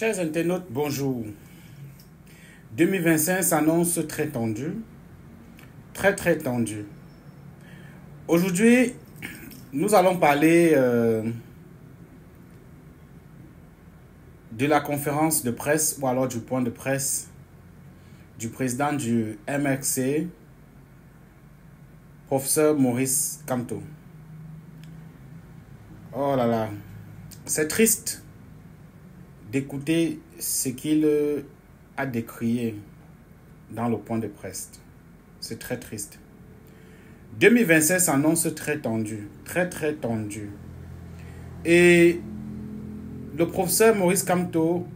Chers internautes, bonjour. 2025 s'annonce très tendu. Très tendu. Aujourd'hui, nous allons parler de la conférence de presse ou alors du point de presse du président du MRC, professeur Maurice Kamto. Oh là là, c'est triste d'écouter ce qu'il a décrié dans le point de presse. C'est très triste. 2027 s'annonce très tendu, très tendu. Et le professeur Maurice Kamto,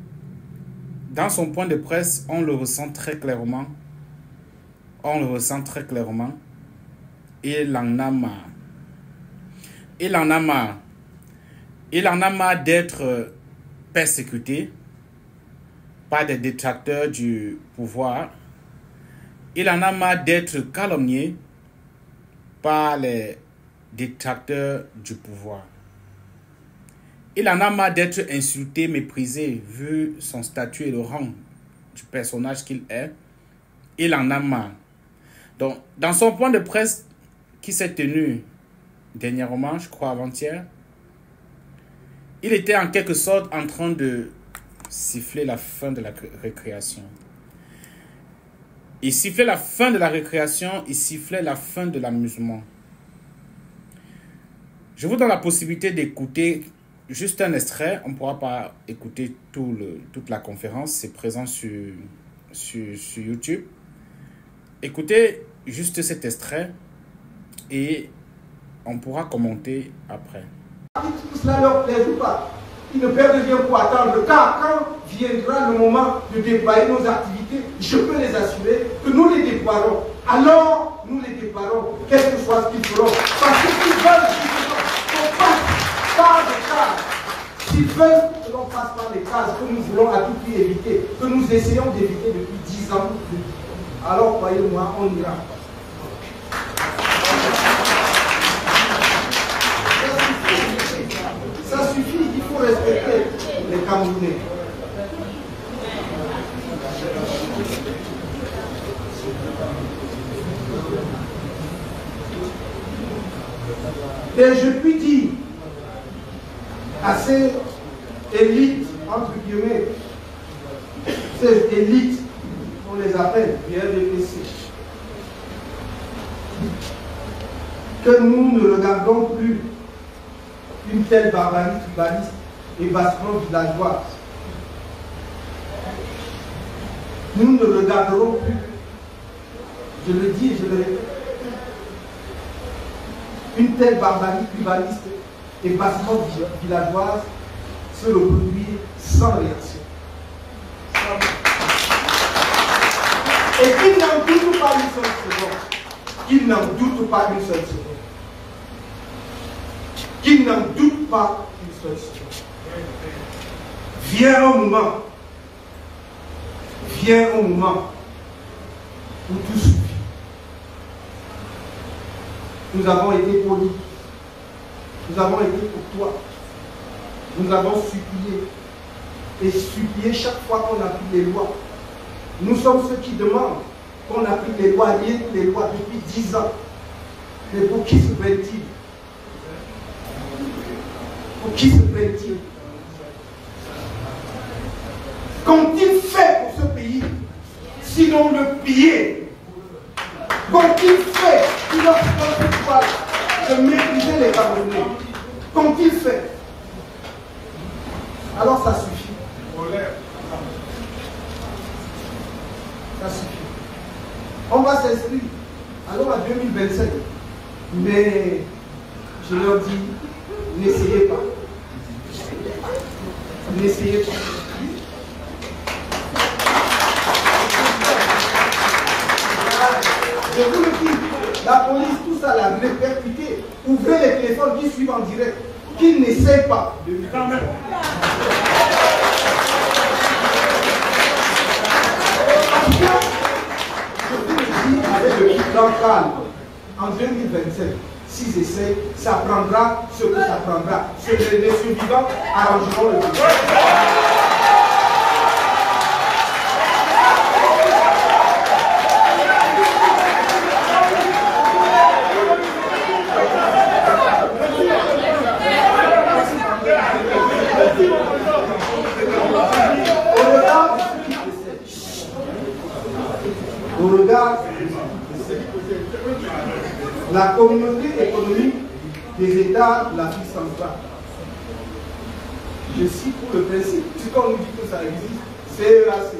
dans son point de presse, on le ressent très clairement. On le ressent très clairement. Il en a marre. Il en a marre. Il en a marre d'être persécuté par des détracteurs du pouvoir. Il en a marre d'être calomnié par les détracteurs du pouvoir. Il en a marre d'être insulté, méprisé, vu son statut et le rang du personnage qu'il est. Il en a marre. Donc, dans son point de presse qui s'est tenu dernièrement, je crois avant-hier, il était en quelque sorte en train de siffler la fin de la récréation. Il sifflait la fin de la récréation, il sifflait la fin de l'amusement. Je vous donne la possibilité d'écouter juste un extrait. On ne pourra pas écouter toute la conférence, c'est présent sur YouTube. Écoutez juste cet extrait et on pourra commenter après. Tout cela ne leur plaît pas. Ils ne perdent rien pour attendre, car quand viendra le moment de déployer nos activités, je peux les assurer que nous les déploierons. Alors, nous les déploierons, quel que soit ce qu'ils feront. Parce que s'ils veulent qu'on passe par des cases, s'ils veulent que l'on passe par des cases que nous voulons à tout prix éviter, que nous essayons d'éviter depuis 10 ans, alors croyez-moi, on ira. Ça suffit, il faut respecter les Camerounais. Et je puis dire à ces élites, entre guillemets, ces élites, on les appelle RDPC, que nous ne regardons plus une telle barbarie tribaliste et bassement villageoise. Nous ne regarderons plus, je le dis et je le répète, une telle barbarie tribaliste et bassement villageoise se reproduire sans réaction. Et qu'il n'en doute pas une seule seconde. Qu'il n'en doute pas une seule seconde. Qu'il n'en doute pas une seule seconde. Vient un moment où tout suffit. Nous avons été polis, nous avons été courtois, nous avons supplié, et supplié chaque fois qu'on applique les lois. Nous sommes ceux qui demandent qu'on applique les lois, rien que les lois depuis 10 ans. Mais pour qui se prennent-ils? Pour qui se prennent-ils? Qu'ont-ils fait pour ce pays, sinon le piller? Qu'ont-ils fait qui leur donne le pouvoir de mépriser les Camerounais? Qu'ont-ils fait? Alors ça suffit. Ça suffit. On va s'inscrire. Alors à 2027. Mais je leur dis, n'essayez pas. N'essayez pas. Je vous le dis, la police, tout ça, la répercuté. Ouvrez les téléphones qui suivent en direct. Qu'ils n'essayent pas. Je vous le dis avec le plan calme. En 2027, s'ils essayent, ça prendra ce que ça prendra. Les survivants arrangeront le problème. la communauté économique des États de l'Afrique centrale. Je cite pour le principe, si on nous dit que ça existe, CEAC.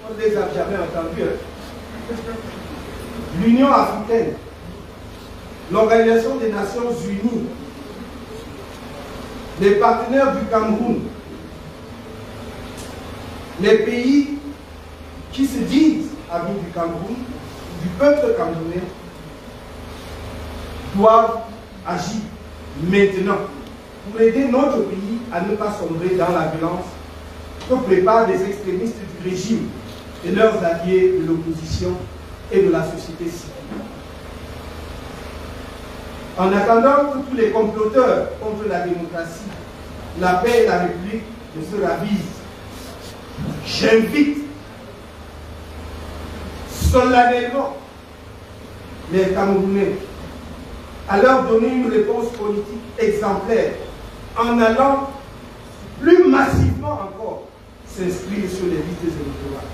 On ne les a jamais entendus. L'Union africaine, l'Organisation des Nations Unies, les partenaires du Cameroun, les pays qui se disent amis du Cameroun, du peuple camerounais, doivent agir maintenant pour aider notre pays à ne pas sombrer dans la violence que préparent les extrémistes du régime et leurs alliés de l'opposition et de la société civile. En attendant que tous les comploteurs contre la démocratie, la paix et la République ne se ravisent, j'invite solennellement les Camerounais à leur donner une réponse politique exemplaire en allant plus massivement encore s'inscrire sur les listes électorales.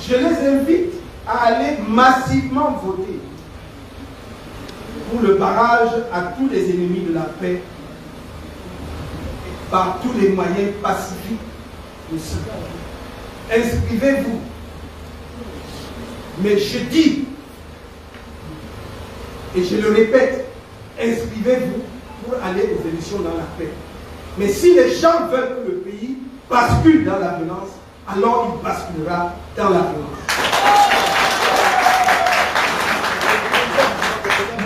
Je les invite à aller massivement voter pour le barrage à tous les ennemis de la paix par tous les moyens pacifiques possibles. Inscrivez-vous. Mais je dis, et je le répète, inscrivez-vous pour aller aux élections dans la paix. Mais si les gens veulent que le pays bascule dans la violence, alors il basculera dans la violence.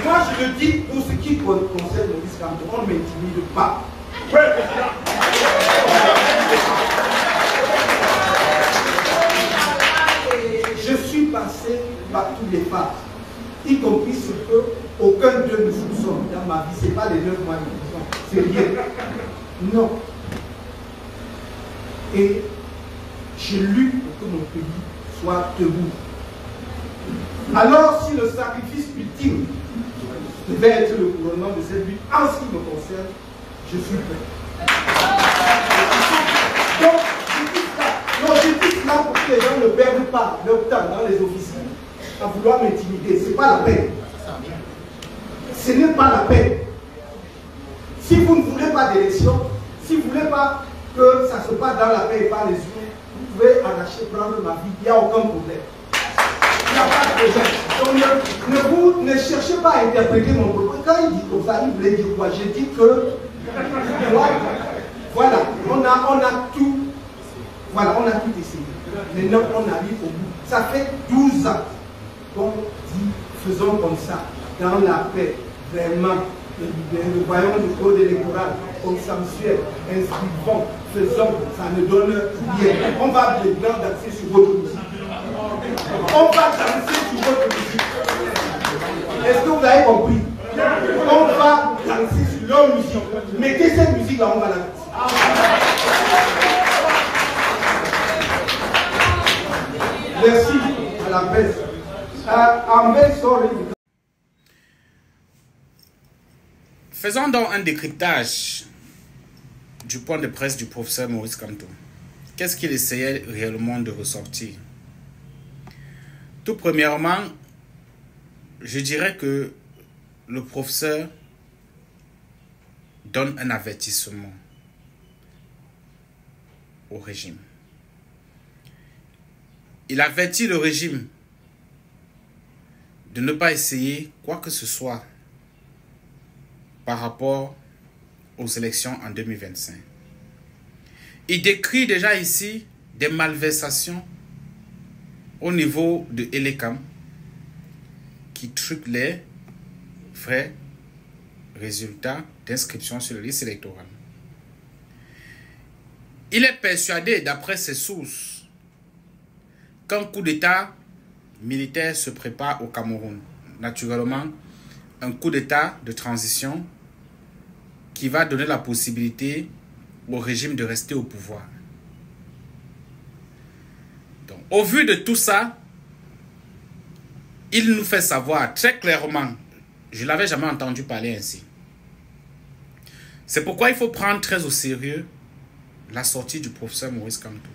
Moi, je le dis pour ce qui concerne Maurice Kamto, on ne m'intimide pas. Je suis passé par tous les phases, y compris ce que aucun d'eux ne soupçonne dans ma vie. Ce n'est pas les 9 mois de prison, c'est rien. Non. Et j'ai lutte pour que mon pays soit debout. Alors, si le sacrifice ultime devait être le couronnement de cette lutte, en ce qui me concerne, je suis prêt. Donc, je dis cela pour que les gens ne perdent pas leur temps dans les officines à vouloir m'intimider. Ce n'est pas la peine. Ce n'est pas la peine. Si vous ne voulez pas d'élection, si vous ne voulez pas que ça se passe dans la paix et par les urnes, vous pouvez arracher, prendre ma vie, il n'y a aucun problème. Il n'y a pas de problème. Donc ne cherchez pas à interpréter mon propos. Quand il dit comme ça, il voulait dire quoi? J'ai dit que voilà, on a tout. Voilà, on a tout essayé. Maintenant, on arrive au bout. Ça fait 12 ans qu'on dit, faisons comme ça, dans la paix, vraiment, le voyons du code électoral, consensuel, inscrivons, faisons, ça ne donne rien. On va maintenant danser sur votre musique. On va danser sur votre musique. Est-ce que vous avez compris? On va danser sur leur musique. Mettez cette musique-là, on va la danser. Merci à la presse. Faisons donc un décryptage du point de presse du professeur Maurice Kamto. Qu'est-ce qu'il essayait réellement de ressortir? Tout premièrement, je dirais que le professeur donne un avertissement au régime. Il avertit le régime de ne pas essayer quoi que ce soit par rapport aux élections en 2025. Il décrit déjà ici des malversations au niveau de Elekam qui truquent les vrais résultats d'inscription sur les listes électorales. Il est persuadé, d'après ses sources, qu'un coup d'État militaire se prépare au Cameroun. Naturellement, un coup d'État de transition qui va donner la possibilité au régime de rester au pouvoir. Donc, au vu de tout ça, il nous fait savoir très clairement, je ne l'avais jamais entendu parler ainsi. C'est pourquoi il faut prendre très au sérieux la sortie du professeur Maurice Kamto.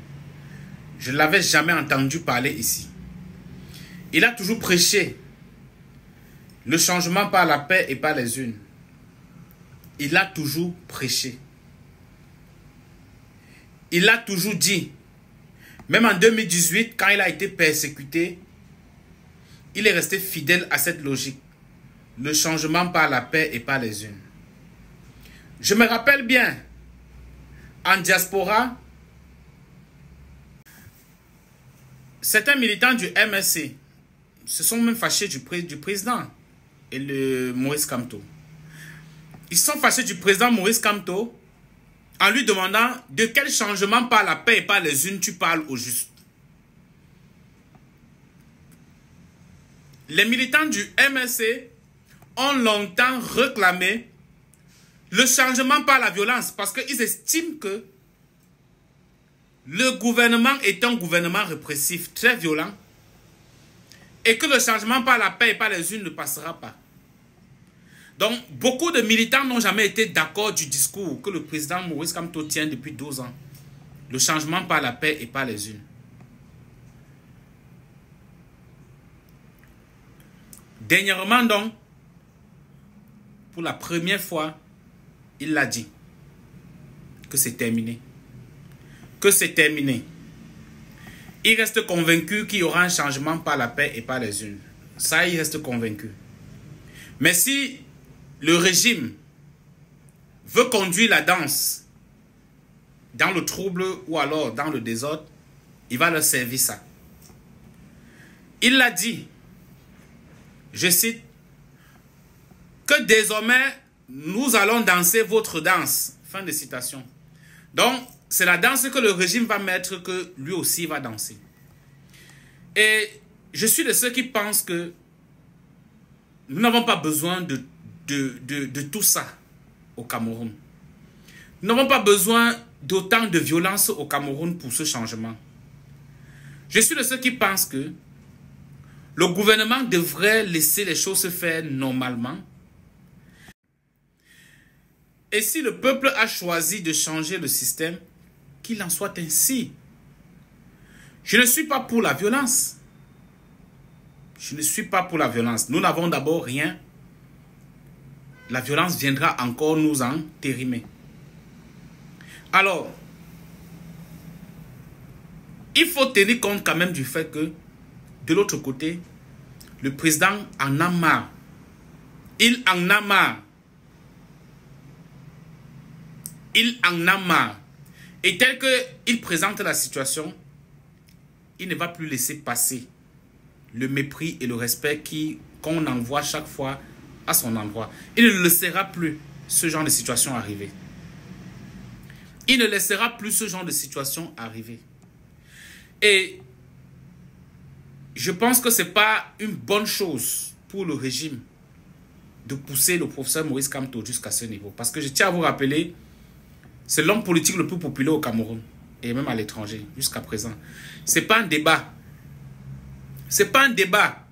Je ne l'avais jamais entendu parler ici. Il a toujours prêché le changement par la paix et par les urnes. Il a toujours prêché. Il a toujours dit, même en 2018, quand il a été persécuté, il est resté fidèle à cette logique. Le changement par la paix et par les urnes. Je me rappelle bien, en diaspora, certains militants du MSC se sont même fâchés du président et le Maurice Kamto. Ils sont fâchés du président Maurice Kamto en lui demandant de quel changement par la paix et par les urnes tu parles au juste. Les militants du MSC ont longtemps réclamé le changement par la violence parce qu'ils estiment que le gouvernement est un gouvernement répressif très violent et que le changement par la paix et par les urnes ne passera pas. Donc, beaucoup de militants n'ont jamais été d'accord du discours que le président Maurice Kamto tient depuis 12 ans. Le changement par la paix et par les urnes. Dernièrement donc, pour la première fois, il l'a dit que c'est terminé. Que c'est terminé. Il reste convaincu qu'il y aura un changement par la paix et par les urnes. Ça, il reste convaincu. Mais si le régime veut conduire la danse dans le trouble ou alors dans le désordre, il va leur servir ça. Il l'a dit, je cite, que désormais, nous allons danser votre danse. Fin de citation. Donc, c'est la danse que le régime va mettre que lui aussi va danser. Et je suis de ceux qui pensent que nous n'avons pas besoin de tout ça au Cameroun. Nous n'avons pas besoin d'autant de violence au Cameroun pour ce changement. Je suis de ceux qui pensent que le gouvernement devrait laisser les choses se faire normalement. Et si le peuple a choisi de changer le système, qu'il en soit ainsi. Je ne suis pas pour la violence. Je ne suis pas pour la violence. Nous n'avons d'abord rien. La violence viendra encore nous entérimer. Alors, il faut tenir compte quand même du fait que, de l'autre côté, le président en a marre. Il en a marre. Il en a marre. Et tel qu'il présente la situation, il ne va plus laisser passer le mépris et le respect qu'on envoie chaque fois à son endroit. Il ne laissera plus ce genre de situation arriver. Il ne laissera plus ce genre de situation arriver. Et je pense que ce n'est pas une bonne chose pour le régime de pousser le professeur Maurice Kamto jusqu'à ce niveau. Parce que je tiens à vous rappeler, c'est l'homme politique le plus populaire au Cameroun et même à l'étranger jusqu'à présent. Ce n'est pas un débat. Ce n'est pas un débat.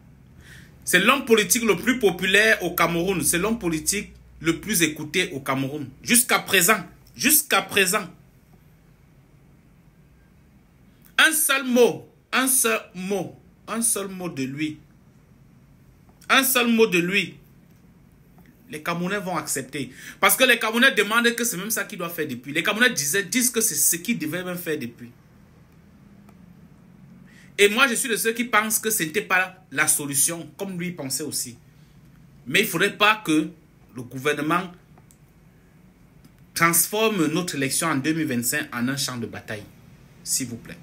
C'est l'homme politique le plus populaire au Cameroun. C'est l'homme politique le plus écouté au Cameroun. Jusqu'à présent. Jusqu'à présent. Un seul mot. Un seul mot. Un seul mot de lui. Un seul mot de lui. Les Camerounais vont accepter. Parce que les Camerounais demandent que c'est même ça qu'il doit faire depuis. Les Camerounais disent que c'est ce qu'il devait même faire depuis. Et moi, je suis de ceux qui pensent que ce n'était pas la solution, comme lui pensait aussi. Mais il ne faudrait pas que le gouvernement transforme notre élection en 2025 en un champ de bataille. S'il vous plaît.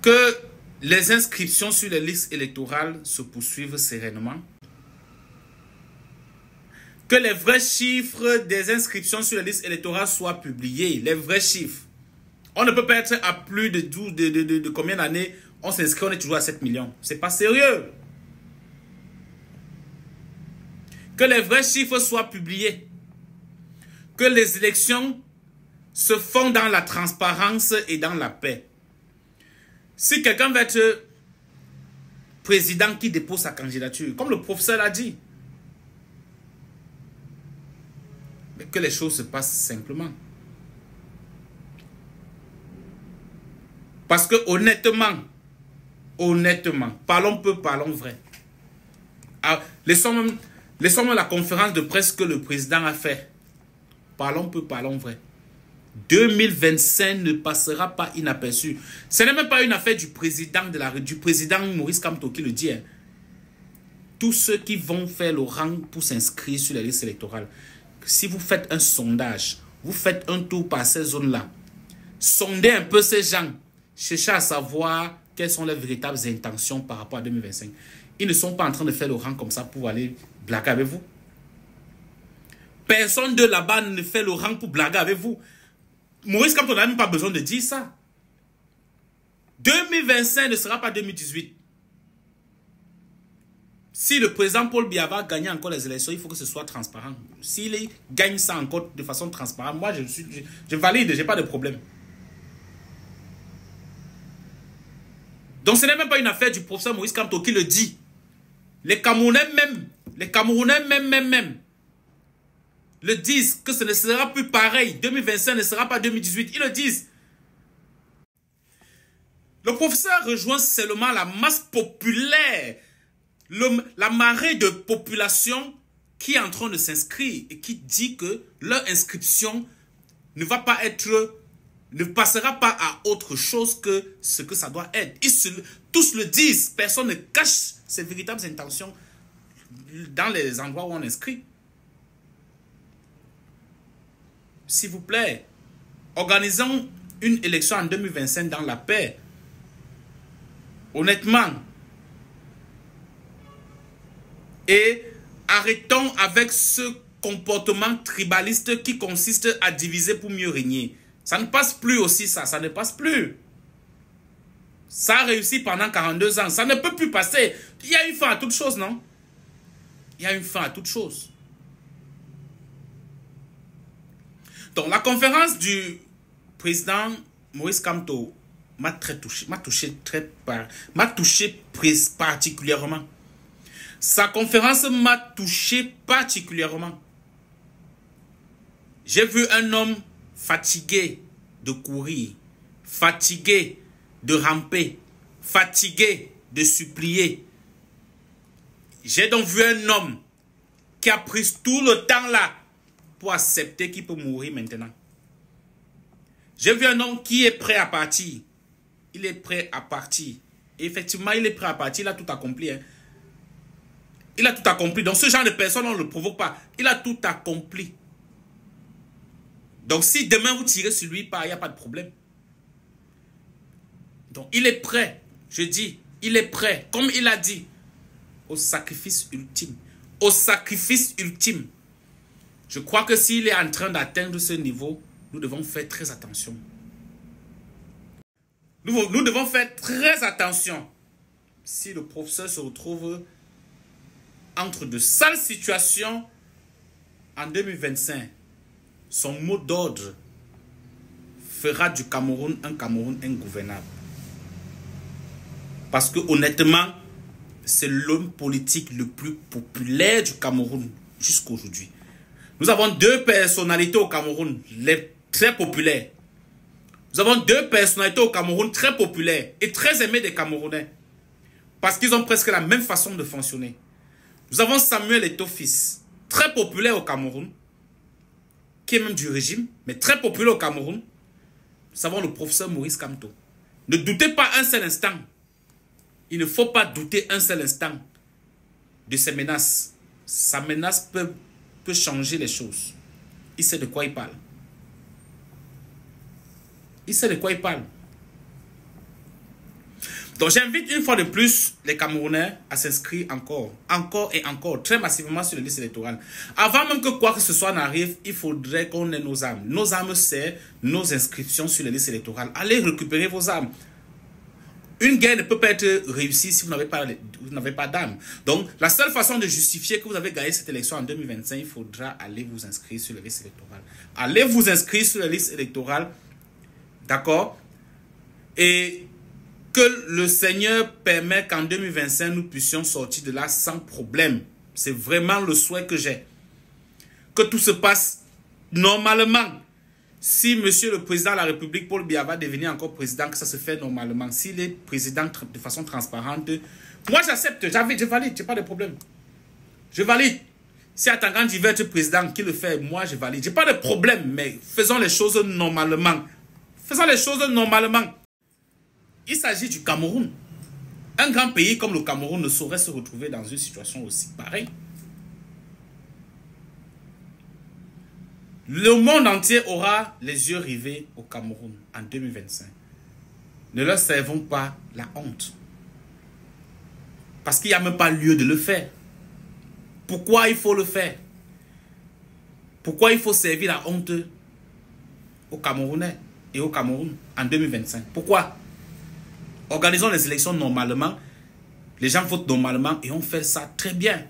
Que les inscriptions sur les listes électorales se poursuivent sereinement. Que les vrais chiffres des inscriptions sur les listes électorales soient publiés. Les vrais chiffres. On ne peut pas être à plus de 12, de combien d'années on s'inscrit, on est toujours à 7 millions. C'est pas sérieux. Que les vrais chiffres soient publiés. Que les élections se font dans la transparence et dans la paix. Si quelqu'un veut être président qui dépose sa candidature, comme le professeur l'a dit, mais que les choses se passent simplement. Parce que honnêtement, parlons peu, parlons vrai. Ah, laissons même la conférence de presse que le président a fait. Parlons peu, parlons vrai. 2025 ne passera pas inaperçu. Ce n'est même pas une affaire du président Maurice Kamto qui le dit. Hein. Tous ceux qui vont faire le rang pour s'inscrire sur la liste électorale, si vous faites un sondage, vous faites un tour par ces zones-là, sondez un peu ces gens, cherchez à savoir quelles sont leurs véritables intentions par rapport à 2025. Ils ne sont pas en train de faire le rang comme ça pour aller blaguer avec vous. Personne de là-bas ne fait le rang pour blaguer avec vous. Maurice Kamto n'a même pas besoin de dire ça. 2025 ne sera pas 2018. Si le président Paul Biya va gagner encore les élections, il faut que ce soit transparent. S'il gagne ça encore de façon transparente, moi je valide, je n'ai pas de problème. Donc ce n'est même pas une affaire du professeur Maurice Kamto qui le dit. Les Camerounais même le disent que ce ne sera plus pareil. 2025 ne sera pas 2018. Ils le disent. Le professeur rejoint seulement la masse populaire, la marée de population qui est en train de s'inscrire et qui dit que leur inscription ne passera pas à autre chose que ce que ça doit être. Tous le disent. Personne ne cache ses véritables intentions dans les endroits où on inscrit. S'il vous plaît, organisons une élection en 2025 dans la paix. Honnêtement. Et arrêtons avec ce comportement tribaliste qui consiste à diviser pour mieux régner. Ça ne passe plus aussi, ça ne passe plus. Ça a réussi pendant 42 ans. Ça ne peut plus passer. Il y a une fin à toute chose, non? Il y a une fin à toute chose. Donc, la conférence du président Maurice Kamto m'a très touché. M'a touché particulièrement. Sa conférence m'a touché particulièrement. J'ai vu un homme fatigué de courir, fatigué de ramper, fatigué de supplier. J'ai donc vu un homme qui a pris tout le temps là pour accepter qu'il peut mourir maintenant. J'ai vu un homme qui est prêt à partir. Il est prêt à partir. Et effectivement, il est prêt à partir. Il a tout accompli. Hein. Il a tout accompli. Donc, ce genre de personne, on ne le provoque pas. Il a tout accompli. Donc, si demain vous tirez sur lui, il n'y a pas de problème. Donc, il est prêt. Je dis, il est prêt. Comme il a dit, au sacrifice ultime. Au sacrifice ultime. Je crois que s'il est en train d'atteindre ce niveau, nous devons faire très attention. Nous devons faire très attention. Si le professeur se retrouve entre de sales situations en 2025, son mot d'ordre fera du Cameroun ingouvernable. Parce que honnêtement, c'est l'homme politique le plus populaire du Cameroun jusqu'à aujourd'hui. Nous avons deux personnalités au Cameroun, très populaires. Nous avons deux personnalités au Cameroun très populaires et très aimées des Camerounais. Parce qu'ils ont presque la même façon de fonctionner. Nous avons Samuel Eto'o-Fils, très populaire au Cameroun, qui est même du régime, mais très populaire au Cameroun. Nous avons le professeur Maurice Kamto. Ne doutez pas un seul instant. Il ne faut pas douter un seul instant de ses menaces. Sa menace peut changer les choses. Il sait de quoi il parle. Il sait de quoi il parle. Donc j'invite une fois de plus les Camerounais à s'inscrire encore et encore, très massivement sur les listes électorales. Avant même que quoi que ce soit n'arrive, il faudrait qu'on ait nos armes. Nos armes, c'est nos inscriptions sur les listes électorales. Allez récupérer vos armes. Une guerre ne peut pas être réussie si vous n'avez pas d'armes. Donc, la seule façon de justifier que vous avez gagné cette élection en 2025, il faudra aller vous inscrire sur les listes électorales. Allez vous inscrire sur les listes électorales. D'accord? Et que le Seigneur permet qu'en 2025, nous puissions sortir de là sans problème. C'est vraiment le souhait que j'ai. Que tout se passe normalement. Si monsieur le président de la République, Paul Biya, va devenir encore président, que ça se fait normalement, s'il est président de façon transparente, moi j'accepte, je valide, j'ai pas de problème. Je valide. Si Atangandi veut être président, qu'il le fait, moi je valide. J'ai pas de problème, mais faisons les choses normalement. Faisons les choses normalement. Il s'agit du Cameroun. Un grand pays comme le Cameroun ne saurait se retrouver dans une situation aussi pareille. Le monde entier aura les yeux rivés au Cameroun en 2025. Ne leur servons pas la honte. Parce qu'il n'y a même pas lieu de le faire. Pourquoi il faut le faire? Pourquoi il faut servir la honte aux Camerounais et au Cameroun en 2025? Pourquoi? Organisons les élections normalement. Les gens votent normalement et on fait ça très bien.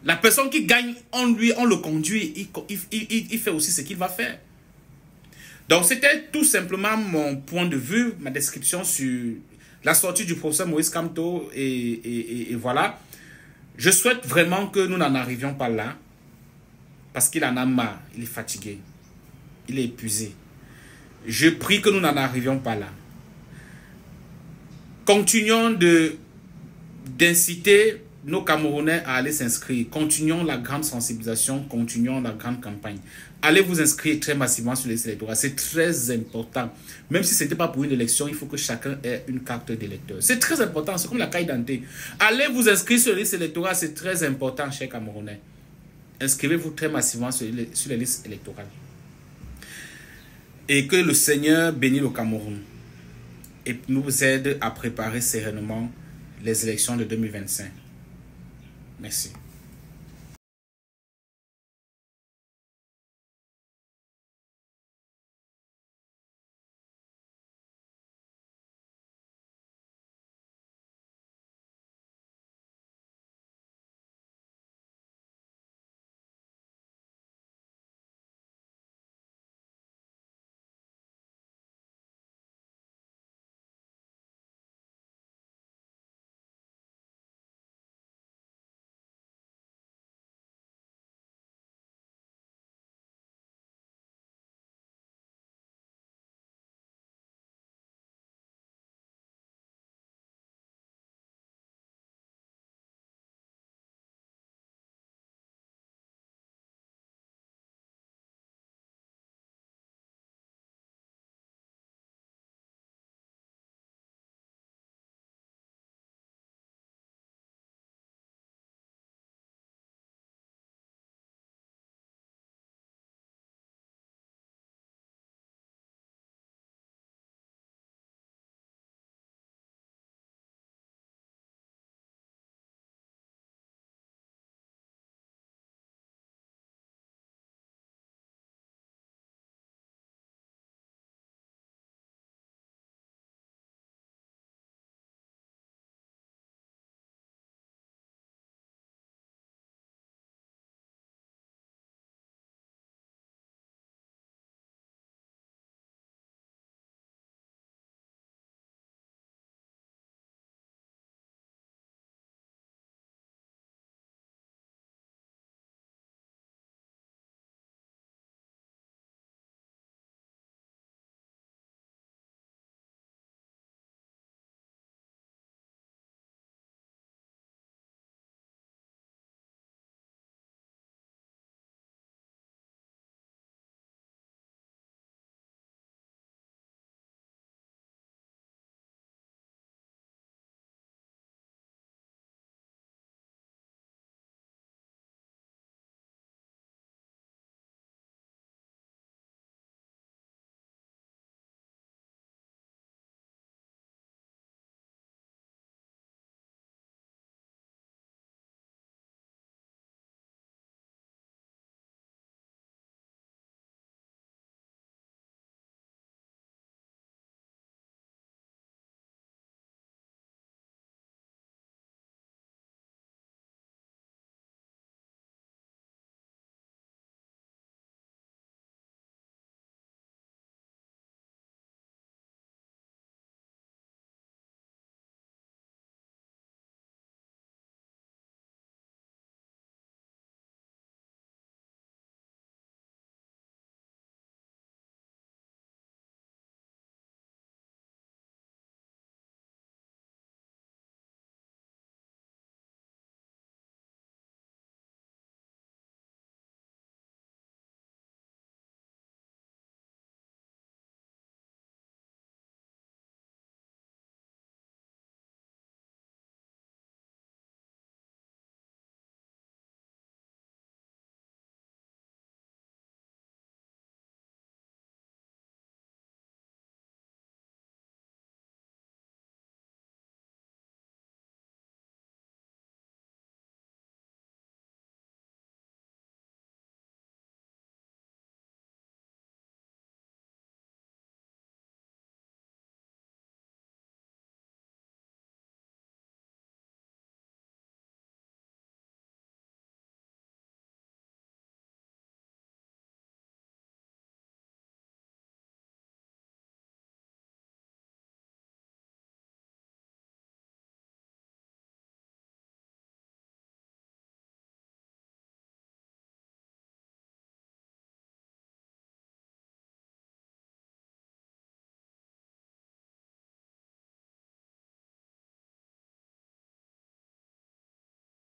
La personne qui gagne, on le conduit, il fait aussi ce qu'il va faire. Donc c'était tout simplement mon point de vue, ma description sur la sortie du professeur Moïse Kamto et voilà. Je souhaite vraiment que nous n'en arrivions pas là, parce qu'il en a marre, il est fatigué, il est épuisé. Je prie que nous n'en arrivions pas là. Continuons d'inciter nos Camerounais à aller s'inscrire. Continuons la grande sensibilisation, continuons la grande campagne. Allez vous inscrire très massivement sur les listes électorales. C'est très important. Même si ce n'était pas pour une élection, il faut que chacun ait une carte d'électeur. C'est très important. C'est comme la carte d'identité. Allez vous inscrire sur les listes électorales. C'est très important, chers Camerounais. Inscrivez-vous très massivement sur les listes électorales. Et que le Seigneur bénisse le Cameroun et nous aide à préparer sereinement les élections de 2025. Merci.